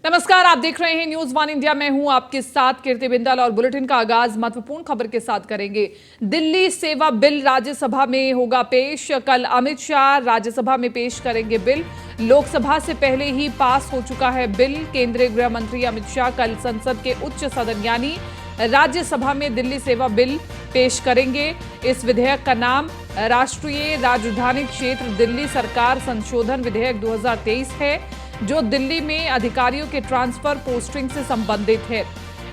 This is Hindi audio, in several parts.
नमस्कार, आप देख रहे हैं न्यूज वन इंडिया। मैं हूं आपके साथ कीर्ति बिंदल और बुलेटिन का आगाज महत्वपूर्ण खबर के साथ करेंगे। दिल्ली सेवा बिल राज्यसभा में होगा पेश। कल अमित शाह राज्यसभा में पेश करेंगे बिल। लोकसभा से पहले ही पास हो चुका है बिल। केंद्रीय गृह मंत्री अमित शाह कल संसद के उच्च सदन यानी राज्यसभा में दिल्ली सेवा बिल पेश करेंगे। इस विधेयक का नाम राष्ट्रीय राजधानी क्षेत्र दिल्ली सरकार संशोधन विधेयक 2023 है, जो दिल्ली में अधिकारियों के ट्रांसफर पोस्टिंग से संबंधित है।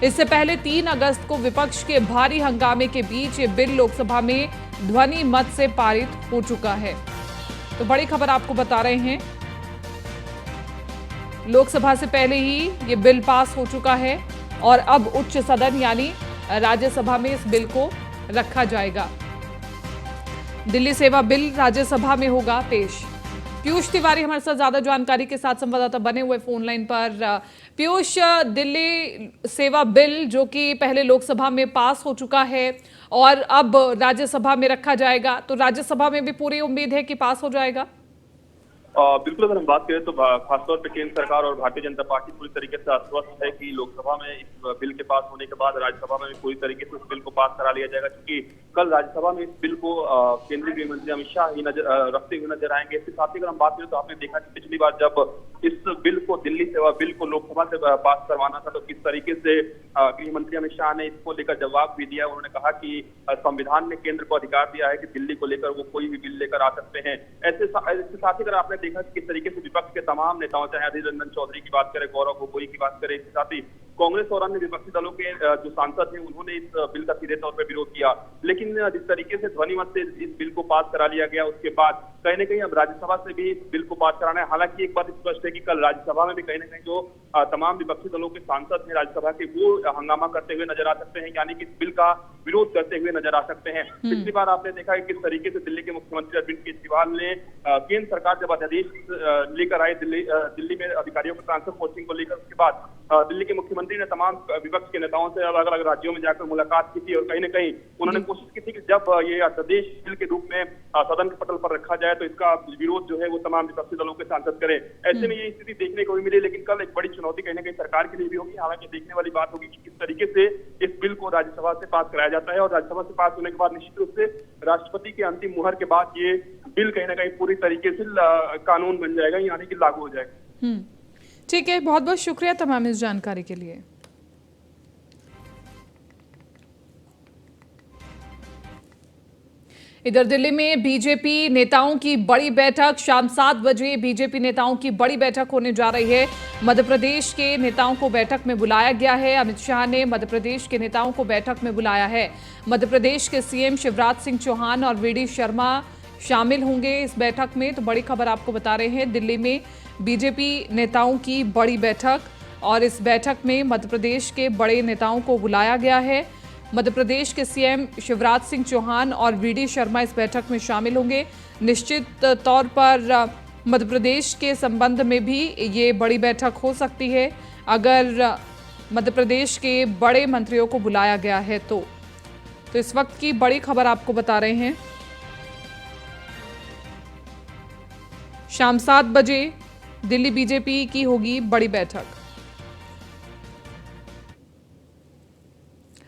इससे पहले 3 अगस्त को विपक्ष के भारी हंगामे के बीच ये बिल लोकसभा में ध्वनि मत से पारित हो चुका है। तो बड़ी खबर आपको बता रहे हैं, लोकसभा से पहले ही ये बिल पास हो चुका है और अब उच्च सदन यानी राज्यसभा में इस बिल को रखा जाएगा। दिल्ली सेवा बिल राज्यसभा में होगा पेश। पीयूष तिवारी हमारे साथ ज्यादा जानकारी के साथ संवाददाता बने हुए फोन लाइन पर। पीयूष, दिल्ली सेवा बिल जो कि पहले लोकसभा में पास हो चुका है और अब राज्यसभा में रखा जाएगा, तो राज्यसभा में भी पूरी उम्मीद है कि पास हो जाएगा? बिल्कुल, अगर हम बात करें तो खासतौर पर केंद्र सरकार और भारतीय जनता पार्टी पूरी तरीके से आश्वस्त है कि लोकसभा में इस बिल के पास होने के बाद राज्यसभा में भी पूरी तरीके से इस बिल को पास करा लिया जाएगा, क्योंकि कल राज्यसभा में इस बिल को केंद्रीय गृह मंत्री अमित शाह ही रखते हुए नजर आएंगे। इसके साथ ही अगर हम बात करें तो आपने देखा कि पिछली बार जब इस बिल को, दिल्ली सेवा बिल को लोकसभा से पास करवाना था, तो किस तरीके से गृह मंत्री अमित शाह ने इसको लेकर जवाब भी दिया। उन्होंने कहा कि संविधान ने केंद्र को अधिकार दिया है कि दिल्ली को लेकर वो कोई भी बिल लेकर आ सकते हैं। इसके साथ ही अगर आपने देखा कि किस तरीके से विपक्ष के तमाम नेताओं, चाहे अधीर रंजन चौधरी की बात करें, गौरव गोगोई की बात करें, इसके साथ ही कांग्रेस और अन्य विपक्षी दलों के जो सांसद हैं, उन्होंने इस बिल का सीधे तौर पर विरोध किया। लेकिन जिस तरीके से ध्वनि मत से इस बिल को पास करा लिया गया, उसके बाद कहीं न कहीं अब राज्यसभा से भी इस बिल को पास कराना है। हालांकि एक बात स्पष्ट है कि कल राज्यसभा में भी कहीं न कहीं जो तमाम विपक्षी दलों के सांसद हैं राज्यसभा के, वो हंगामा करते हुए नजर आ सकते हैं, यानी कि इस बिल का विरोध करते हुए नजर आ सकते हैं। पिछली बार आपने देखा है किस तरीके से दिल्ली के मुख्यमंत्री अरविंद केजरीवाल ने केंद्र सरकार जब अध्यादेश लेकर आए दिल्ली में अधिकारियों के ट्रांसफर पोस्टिंग को लेकर, उसके बाद दिल्ली के मुख्यमंत्री ने तमाम विपक्ष के नेताओं से अलग अलग राज्यों में जाकर मुलाकात की थी और कहीं न कहीं उन्होंने कोशिश की थी कि जब ये अध्यादेश बिल के रूप में सदन के पटल पर रखा जाए तो इसका विरोध जो है वो तमाम विपक्षी दलों के सांसद करें। ऐसे में ये स्थिति देखने को भी मिली, लेकिन कल एक बड़ी चुनौती कहीं न कहीं सरकार के लिए भी होगी। हालांकि देखने वाली बात होगी कि किस तरीके से इस बिल को राज्यसभा से पास कराया जाता है और राज्यसभा से पास होने के बाद निश्चित रूप से राष्ट्रपति के अंतिम मुहर के बाद ये बिल कहीं न कहीं पूरी तरीके से कानून बन जाएगा, यानी कि लागू हो जाएगा। ठीक है, बहुत बहुत शुक्रिया तमाम इस जानकारी के लिए। इधर दिल्ली में बीजेपी नेताओं की बड़ी बैठक। शाम 7 बजे बीजेपी नेताओं की बड़ी बैठक होने जा रही है। मध्य प्रदेश के नेताओं को बैठक में बुलाया गया है। अमित शाह ने मध्य प्रदेश के नेताओं को बैठक में बुलाया है। मध्य प्रदेश के सीएम शिवराज सिंह चौहान और वीडी शर्मा शामिल होंगे इस बैठक में। तो बड़ी खबर आपको बता रहे हैं, दिल्ली में बीजेपी नेताओं की बड़ी बैठक और इस बैठक में मध्य प्रदेश के बड़े नेताओं को बुलाया गया है। मध्य प्रदेश के सीएम शिवराज सिंह चौहान और वीडी शर्मा इस बैठक में शामिल होंगे। निश्चित तौर पर मध्य प्रदेश के संबंध में भी ये बड़ी बैठक हो सकती है अगर मध्य प्रदेश के बड़े मंत्रियों को बुलाया गया है तो इस वक्त की बड़ी खबर आपको बता रहे हैं। शाम 7 बजे दिल्ली बीजेपी की होगी बड़ी बैठक।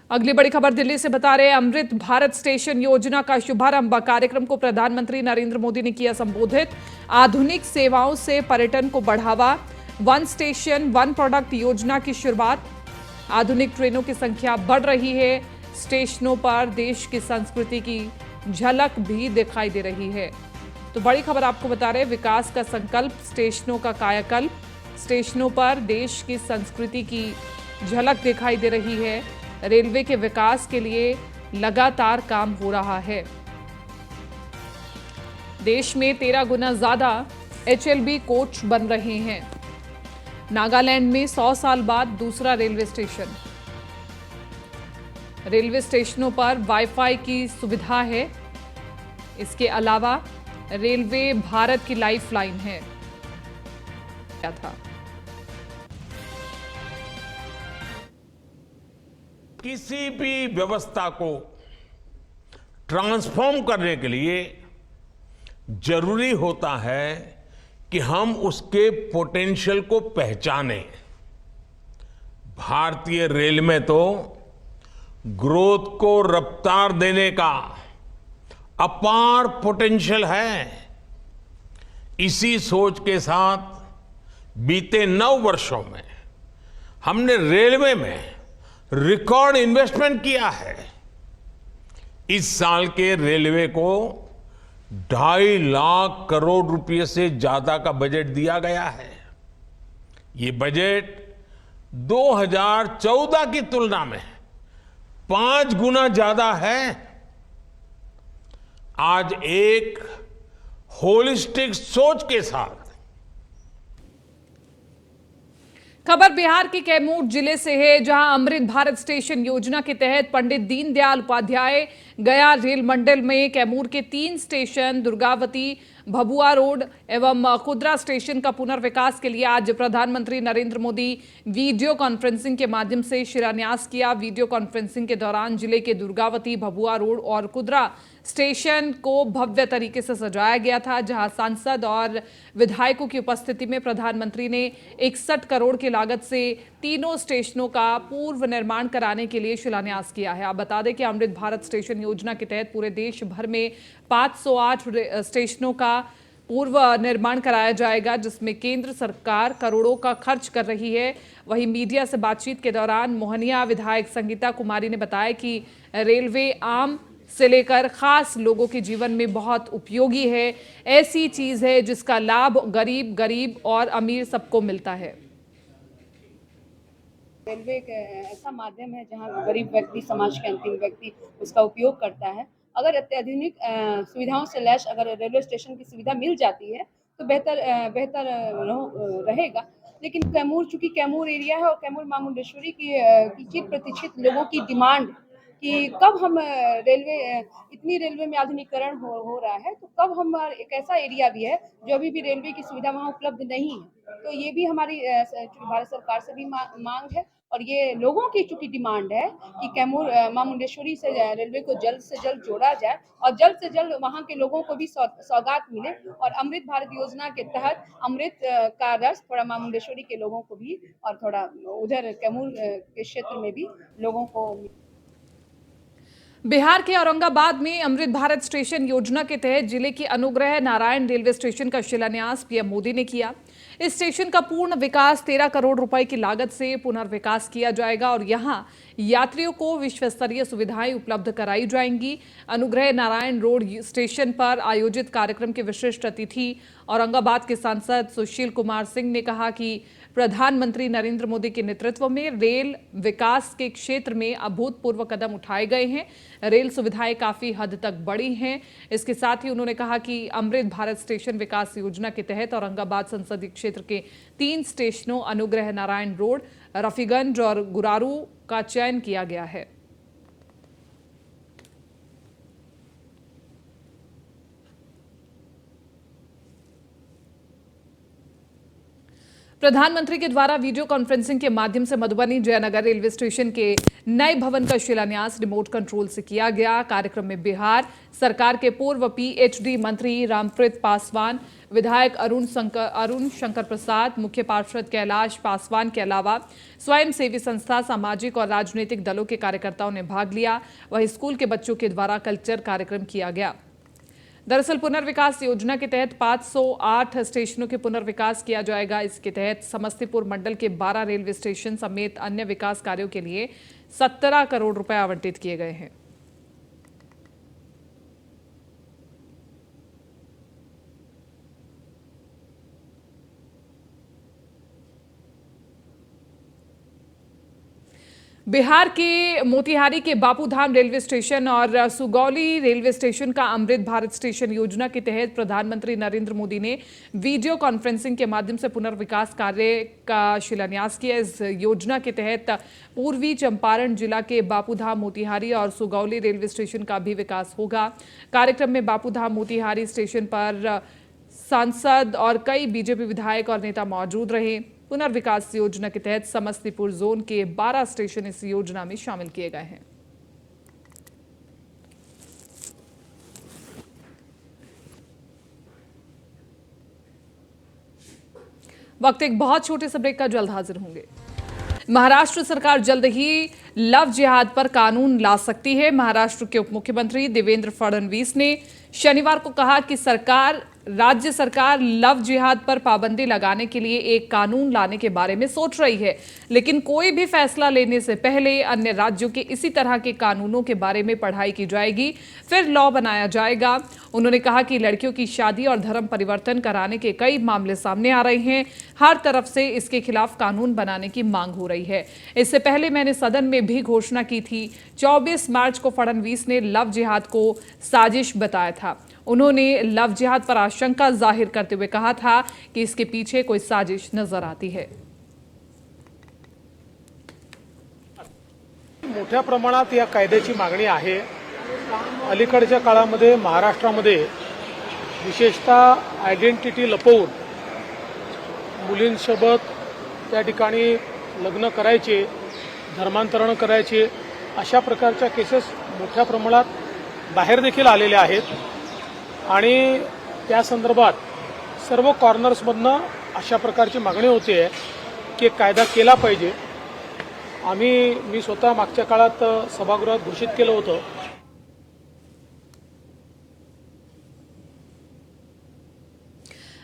अगली बड़ी खबर दिल्ली से बता रहे हैं, अमृत भारत स्टेशन योजना का शुभारंभ। कार्यक्रम को प्रधानमंत्री नरेंद्र मोदी ने किया संबोधित। आधुनिक सेवाओं से पर्यटन को बढ़ावा। 1 स्टेशन 1 प्रोडक्ट योजना की शुरुआत। आधुनिक ट्रेनों की संख्या बढ़ रही है। स्टेशनों पर देश की संस्कृति की झलक भी दिखाई दे रही है। तो बड़ी खबर आपको बता रहे हैं, विकास का संकल्प, स्टेशनों का कायाकल्प। स्टेशनों पर देश की संस्कृति की झलक दिखाई दे रही है। रेलवे के विकास के लिए लगातार काम हो रहा है। देश में 13 गुना ज्यादा HLB कोच बन रहे हैं। नागालैंड में 100 साल बाद दूसरा रेलवे स्टेशन। रेलवे स्टेशनों पर वाईफाई की सुविधा है। इसके अलावा रेलवे भारत की लाइफलाइन है। क्या था? किसी भी व्यवस्था को ट्रांसफॉर्म करने के लिए जरूरी होता है कि हम उसके पोटेंशियल को पहचानें। भारतीय रेल में तो ग्रोथ को रफ्तार देने का अपार पोटेंशियल है। इसी सोच के साथ बीते 9 वर्षों में हमने रेलवे में रिकॉर्ड इन्वेस्टमेंट किया है। इस साल के रेलवे को 2.5 लाख करोड़ रुपए से ज्यादा का बजट दिया गया है। ये बजट 2014 की तुलना में 5 गुना ज्यादा है। आज एक होलिस्टिक सोच के साथ खबर बिहार के कैमूर जिले से है, जहां अमृत भारत स्टेशन योजना के तहत पंडित दीनदयाल उपाध्याय गया रेल मंडल में कैमूर के 3 स्टेशन दुर्गावती, भभुआ रोड एवं कुदरा स्टेशन का पुनर्विकास के लिए आज प्रधानमंत्री नरेंद्र मोदी वीडियो कॉन्फ्रेंसिंग के माध्यम से शिलान्यास किया। वीडियो कॉन्फ्रेंसिंग के दौरान जिले के दुर्गावती, भभुआ रोड और कुदरा स्टेशन को भव्य तरीके से सजाया गया था, जहां सांसद और विधायकों की उपस्थिति में प्रधानमंत्री ने 61 करोड़ की लागत से तीनों स्टेशनों का पूर्व निर्माण कराने के लिए शिलान्यास किया है। आप बता दें कि अमृत भारत स्टेशन योजना के तहत पूरे देश भर में 508 स्टेशनों का पूर्व निर्माण कराया जाएगा, जिसमें केंद्र सरकार करोड़ों का खर्च कर रही है। वहीं मीडिया से बातचीत के दौरान मोहनिया विधायक संगीता कुमारी ने बताया कि रेलवे आम से लेकर खास लोगों के जीवन में बहुत उपयोगी है। ऐसी चीज है जिसका लाभ गरीब और अमीर सबको मिलता है। रेलवे एक ऐसा माध्यम है जहां गरीब व्यक्ति, समाज के अंतिम व्यक्ति उसका उपयोग करता है। अगर अत्याधुनिक सुविधाओं से लैस अगर रेलवे स्टेशन की सुविधा मिल जाती है तो बेहतर रहेगा। लेकिन कैमूर, चूंकि कैमूर एरिया है और कैमूर मामुंडेश्वरी की चिर प्रतीक्षित लोगों की डिमांड कि कब हम इतनी रेलवे में आधुनिकीकरण हो रहा है, तो कब हम एक ऐसा एरिया भी है जो अभी भी रेलवे की सुविधा वहाँ उपलब्ध नहीं है। तो ये भी हमारी भारत सरकार से भी मांग है और ये लोगों की चूंकि डिमांड है कि कैमूर मामुंडेश्वरी से रेलवे को जल्द से जल्द जोड़ा जाए और जल्द से जल्द वहाँ के लोगों को भी सौगात मिले और अमृत भारत योजना के तहत अमृत का रस थोड़ा मामुंडेश्वरी के लोगों को भी और थोड़ा उधर कैमूर के क्षेत्र में भी लोगों को। बिहार के औरंगाबाद में अमृत भारत स्टेशन योजना के तहत जिले के अनुग्रह नारायण रेलवे स्टेशन का शिलान्यास पीएम मोदी ने किया। इस स्टेशन का पूर्ण विकास 13 करोड़ रुपए की लागत से पुनर्विकास किया जाएगा और यहां यात्रियों को विश्व स्तरीय सुविधाएं उपलब्ध कराई जाएंगी। अनुग्रह नारायण रोड स्टेशन पर आयोजित कार्यक्रम के विशिष्ट अतिथि औरंगाबाद के सांसद सुशील कुमार सिंह ने कहा कि प्रधानमंत्री नरेंद्र मोदी के नेतृत्व में रेल विकास के क्षेत्र में अभूतपूर्व कदम उठाए गए हैं। रेल सुविधाएं काफी हद तक बढ़ी हैं। इसके साथ ही उन्होंने कहा कि अमृत भारत स्टेशन विकास योजना के तहत औरंगाबाद संसदीय क्षेत्र के 3 स्टेशनों अनुग्रह नारायण रोड, रफीगंज और गुरारू का चयन किया गया है। प्रधानमंत्री के द्वारा वीडियो कॉन्फ्रेंसिंग के माध्यम से मधुबनी जयनगर रेलवे स्टेशन के नए भवन का शिलान्यास रिमोट कंट्रोल से किया गया। कार्यक्रम में बिहार सरकार के पूर्व पीएचडी मंत्री रामप्रीत पासवान, विधायक अरुण शंकर प्रसाद, मुख्य पार्षद कैलाश पासवान के अलावा स्वयंसेवी संस्था, सामाजिक और राजनीतिक दलों के कार्यकर्ताओं ने भाग लिया। वहीं स्कूल के बच्चों के द्वारा कल्चर कार्यक्रम किया गया। दरअसल पुनर्विकास योजना के तहत 508 स्टेशनों के पुनर्विकास किया जाएगा। इसके तहत समस्तीपुर मंडल के 12 रेलवे स्टेशन समेत अन्य विकास कार्यों के लिए 17 करोड़ रुपए आवंटित किए गए हैं। बिहार के मोतिहारी के बापूधाम रेलवे स्टेशन और सुगौली रेलवे स्टेशन का अमृत भारत स्टेशन योजना के तहत प्रधानमंत्री नरेंद्र मोदी ने वीडियो कॉन्फ्रेंसिंग के माध्यम से पुनर्विकास कार्य का शिलान्यास किया। इस योजना के तहत पूर्वी चंपारण जिला के बापूधाम, मोतिहारी और सुगौली रेलवे स्टेशन का भी विकास होगा। कार्यक्रम में बापूधाम मोतिहारी स्टेशन पर सांसद और कई बीजेपी विधायक और नेता मौजूद रहे। पुनर्विकास योजना के तहत समस्तीपुर जोन के 12 स्टेशन इस योजना में शामिल किए गए हैं। वक्त एक बहुत छोटे से ब्रेक का, जल्द हाजिर होंगे। महाराष्ट्र सरकार जल्द ही लव जिहाद पर कानून ला सकती है। महाराष्ट्र के उप मुख्यमंत्री देवेंद्र फडणवीस ने शनिवार को कहा कि राज्य सरकार लव जिहाद पर पाबंदी लगाने के लिए एक कानून लाने के बारे में सोच रही है, लेकिन कोई भी फैसला लेने से पहले अन्य राज्यों के इसी तरह के कानूनों के बारे में पढ़ाई की जाएगी, फिर लॉ बनाया जाएगा। उन्होंने कहा कि लड़कियों की शादी और धर्म परिवर्तन कराने के कई मामले सामने आ रहे हैं। हर तरफ से इसके खिलाफ कानून बनाने की मांग हो रही है। इससे पहले मैंने सदन में भी घोषणा की थी। 24 मार्च को फडणवीस ने लव जिहाद को साजिश बताया था। उन्होंने लव जिहाद पर आशंका जाहिर करते हुए कहा था कि इसके पीछे कोई साजिश नजर आती है। मोठ्या प्रमाणात या कायद्याची मागणी आहे। अलीकडच्या काळामध्ये महाराष्ट्रामध्ये विशेषतः आयडेंटिटी लपवून मुलींसोबत त्या ठिकाणी लग्न करायचे, धर्मांतरण करायचे, अशा प्रकारच्या केसेस मोठ्या प्रमाणात बाहेर देखील आलेल्या आहेत आणि त्या संदर्भात सर्व कॉर्नर्समधनं अशा प्रकारची मागणी होते आहे की कायदा केला पाहिजे। मी स्वतः मागच्या काळात सभागृहात घोषित केलं होतं।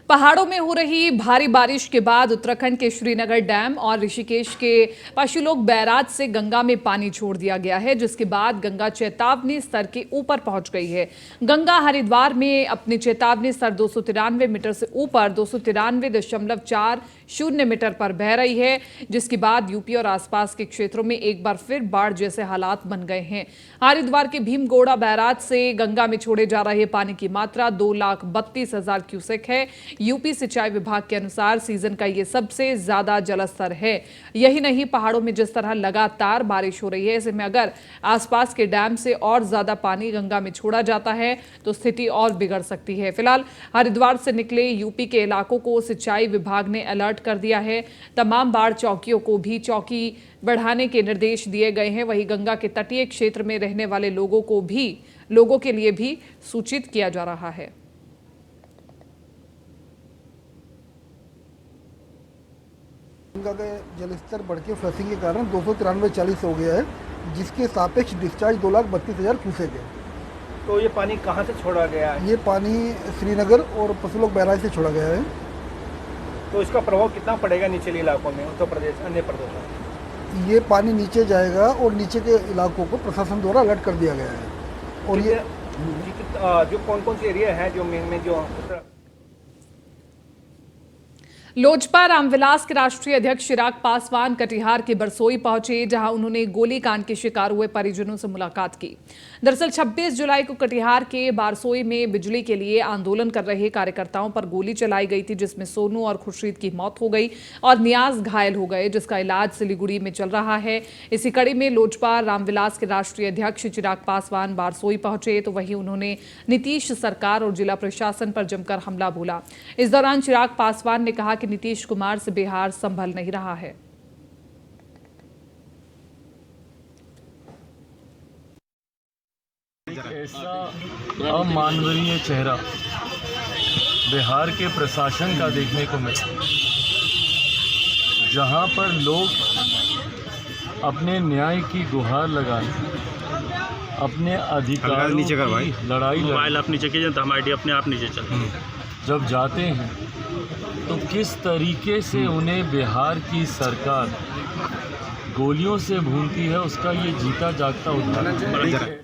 पहाड़ों में हो रही भारी बारिश के बाद उत्तराखंड के श्रीनगर डैम और ऋषिकेश के पशुलोक बैराज से गंगा में पानी छोड़ दिया गया है, जिसके बाद गंगा चेतावनी स्तर के ऊपर पहुंच गई है। गंगा हरिद्वार में अपने चेतावनी स्तर 293 मीटर से ऊपर 293.40 मीटर पर बह रही है, जिसके बाद यूपी और आसपास के क्षेत्रों में एक बार फिर बाढ़ जैसे हालात बन गए हैं। हरिद्वार के भीमगोड़ा बैराज से गंगा में छोड़े जा रहे पानी की मात्रा 2,32,000 क्यूसेक है। यूपी सिंचाई विभाग के अनुसार सीजन का ये सबसे ज्यादा जलस्तर है। यही नहीं, पहाड़ों में जिस तरह लगातार बारिश हो रही है, ऐसे में अगर आसपास के डैम से और ज्यादा पानी गंगा में छोड़ा जाता है तो स्थिति और बिगड़ सकती है। फिलहाल हरिद्वार से निकले यूपी के इलाकों को सिंचाई विभाग ने अलर्ट कर दिया है। तमाम बाढ़ चौकियों को भी चौकी बढ़ाने के निर्देश दिए गए हैं। वहीं गंगा के तटीय क्षेत्र में रहने वाले लोगों के लिए भी सूचित किया जा रहा है। गंगा का जलस्तर बढ़ के फ्लशिंग के कारण 293.40 हो गया है, जिसके सापेक्ष डिस्चार्ज 2,32,000 क्यूसेक है। तो ये पानी कहाँ से छोड़ा गया है? ये पानी श्रीनगर और पशुलोक बैराज से छोड़ा गया है। तो इसका प्रभाव कितना पड़ेगा निचले इलाकों में, उत्तर प्रदेश, अन्य प्रदेशों में? ये पानी नीचे जाएगा और नीचे के इलाकों को प्रशासन द्वारा अलर्ट कर दिया गया है। और ये जो कौन कौन से एरिया है जो मेन में जो लोजपा रामविलास के राष्ट्रीय अध्यक्ष चिराग पासवान कटिहार के बरसोई पहुंचे, जहां उन्होंने गोलीकांड के शिकार हुए परिजनों से मुलाकात की। दरअसल 26 जुलाई को कटिहार के बारसोई में बिजली के लिए आंदोलन कर रहे कार्यकर्ताओं पर गोली चलाई गई थी, जिसमें सोनू और खुर्शीद की मौत हो गई और नियाज घायल हो गए, जिसका इलाज सिलीगुड़ी में चल रहा है। इसी कड़ी में लोजपा रामविलास के राष्ट्रीय अध्यक्ष चिराग पासवान बारसोई पहुंचे, तो वहीं उन्होंने नीतीश सरकार और जिला प्रशासन पर जमकर हमला बोला। इस दौरान चिराग पासवान ने कहा कि नीतीश कुमार से बिहार संभल नहीं रहा है। ऐसा अमानवीय चेहरा बिहार के प्रशासन का देखने को मिला, जहां पर लोग अपने न्याय की गुहार लगाए, अपने अधिकारों की लड़ाई मोबाइल आप नीचे कीजिए तो हम आईडी अपने आप नीचे चलते हैं। जब जाते हैं तो किस तरीके से उन्हें बिहार की सरकार गोलियों से भूनती है, उसका ये जीता जागता उदाहरण है।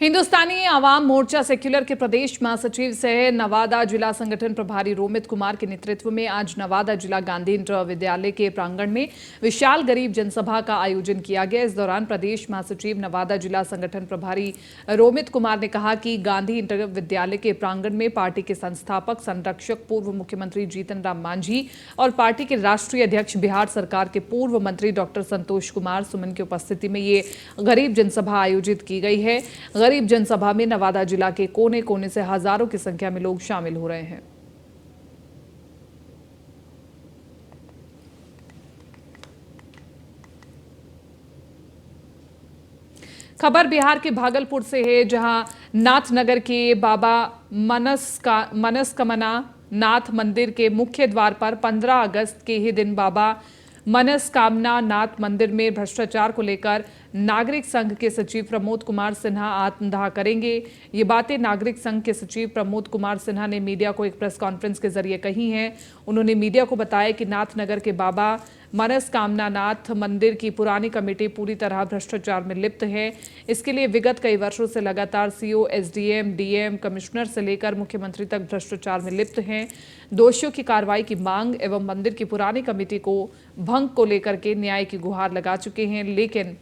हिंदुस्तानी आवाम मोर्चा सेक्युलर के प्रदेश महासचिव सह नवादा जिला संगठन प्रभारी रोमित कुमार के नेतृत्व में आज नवादा जिला गांधी इंटर विद्यालय के प्रांगण में विशाल गरीब जनसभा का आयोजन किया गया। इस दौरान प्रदेश महासचिव नवादा जिला संगठन प्रभारी रोमित कुमार ने कहा कि गांधी इंटर विद्यालय के प्रांगण में पार्टी के संस्थापक संरक्षक पूर्व मुख्यमंत्री जीतन राम मांझी और पार्टी के राष्ट्रीय अध्यक्ष बिहार सरकार के पूर्व मंत्री डॉक्टर संतोष कुमार सुमन की उपस्थिति में ये गरीब जनसभा आयोजित की गई है। गरीब जनसभा में नवादा जिला के कोने कोने से हजारों की संख्या में लोग शामिल हो रहे हैं। खबर बिहार के भागलपुर से है, जहां नाथनगर के बाबा मनस्कामना नाथ मंदिर के मुख्य द्वार पर 15 अगस्त के ही दिन बाबा मनस्कामना नाथ मंदिर में भ्रष्टाचार को लेकर नागरिक संघ के सचिव प्रमोद कुमार सिन्हा आत्मदाह करेंगे। ये बातें नागरिक संघ के सचिव प्रमोद कुमार सिन्हा ने मीडिया को एक प्रेस कॉन्फ्रेंस के जरिए कही हैं। उन्होंने मीडिया को बताया कि नाथनगर के बाबा मनस्कामना नाथ मंदिर की पुरानी कमेटी पूरी तरह भ्रष्टाचार में लिप्त है। इसके लिए विगत कई वर्षों से लगातार सीओ, एसडीएम, डीएम, कमिश्नर से लेकर मुख्यमंत्री तक भ्रष्टाचार में लिप्त हैं। दोषियों की कार्रवाई की मांग एवं मंदिर की पुरानी कमेटी को भंग को लेकर के न्याय की गुहार लगा चुके हैं। लेकिन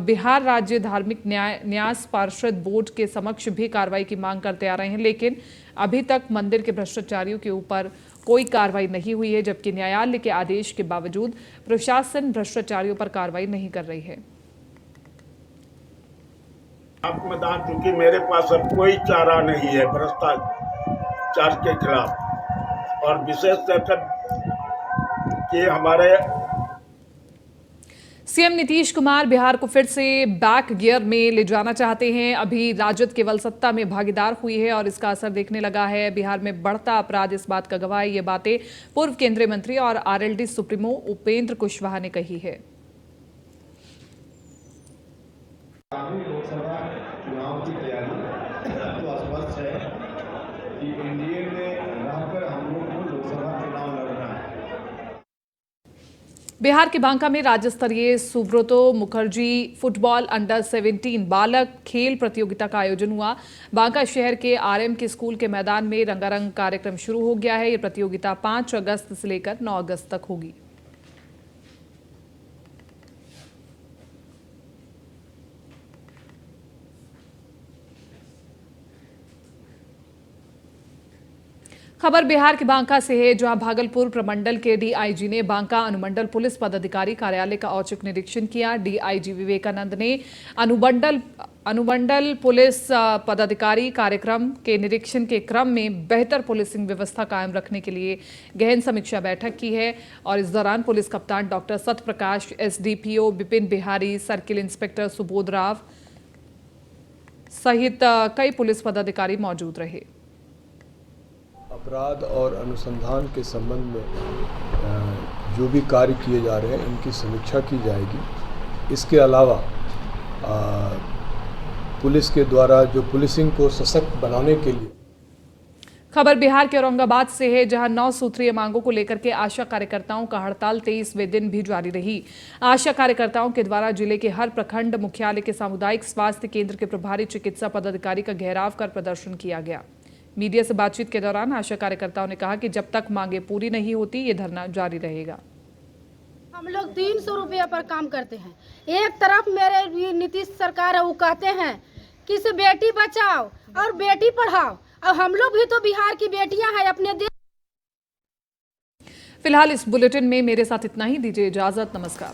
बिहार राज्य धार्मिक न्यास पार्षद बोर्ड के समक्ष भी कार्रवाई की मांग करते आ रहे हैं, लेकिन अभी तक मंदिर के भ्रष्टाचारियों के ऊपर कोई कार्रवाई नहीं हुई है, जबकि न्यायालय के आदेश के बावजूद प्रशासन भ्रष्टाचारियों पर कार्रवाई नहीं कर रही है। आपको बता चूंकि मेरे पास अब कोई चारा नहीं है भ्रष्टाचार के खिलाफ, और विशेष तौर कि हमारे सीएम नीतीश कुमार बिहार को फिर से बैक गियर में ले जाना चाहते हैं। अभी राजद केवल सत्ता में भागीदार हुई है और इसका असर देखने लगा है। बिहार में बढ़ता अपराध इस बात का गवाह है। ये बातें पूर्व केंद्रीय मंत्री और आरएलडी सुप्रीमो उपेंद्र कुशवाहा ने कही है। लोकसभा चुनाव की तैयारी तो स्पष्ट है कि एनडीए में रहकर हम लोग को लोकसभा चुनाव लड़ना है। बिहार के बांका में राज्य स्तरीय सुब्रतो मुखर्जी फुटबॉल अंडर 17 बालक खेल प्रतियोगिता का आयोजन हुआ। बांका शहर के आरएम के स्कूल के मैदान में रंगारंग कार्यक्रम शुरू हो गया है। ये प्रतियोगिता 5 अगस्त से लेकर 9 अगस्त तक होगी। खबर बिहार के बांका से है, जहां भागलपुर प्रमंडल के डीआईजी ने बांका अनुमंडल पुलिस पदाधिकारी कार्यालय का औचक निरीक्षण किया। डीआईजी विवेकानंद ने अनुमंडल पुलिस पदाधिकारी कार्यक्रम के निरीक्षण के क्रम में बेहतर पुलिसिंग व्यवस्था कायम रखने के लिए गहन समीक्षा बैठक की है। और इस दौरान पुलिस कप्तान doctor Satyaprakash, SDPO Vipin Bihari, circle inspector Subodh Rao सहित कई पुलिस पदाधिकारी मौजूद रहे। अपराध और अनुसंधान के संबंध में जो भी कार्य किए जा रहे हैं इनकी समीक्षा की जाएगी। इसके अलावा पुलिस के द्वारा जो पुलिसिंग को सशक्त बनाने के लिए। खबर बिहार के औरंगाबाद से है, जहां 9 सूत्रीय मांगों को लेकर के आशा कार्यकर्ताओं का हड़ताल 23वें दिन भी जारी रही। आशा कार्यकर्ताओं के द्वारा जिले के हर प्रखंड मुख्यालय के सामुदायिक स्वास्थ्य केंद्र के प्रभारी चिकित्सा पदाधिकारी का घेराव कर प्रदर्शन किया गया। मीडिया से बातचीत के दौरान आशा कार्यकर्ताओं ने कहा कि जब तक मांगे पूरी नहीं होती ये धरना जारी रहेगा। हम लोग 300 रुपये पर काम करते हैं। एक तरफ मेरे नीतीश सरकार है, वो कहते हैं कि से बेटी बचाओ और बेटी पढ़ाओ, और हम लोग भी तो बिहार की बेटियां हैं अपने देश। फिलहाल इस बुलेटिन में मेरे साथ इतना ही। दीजिए इजाजत। नमस्कार।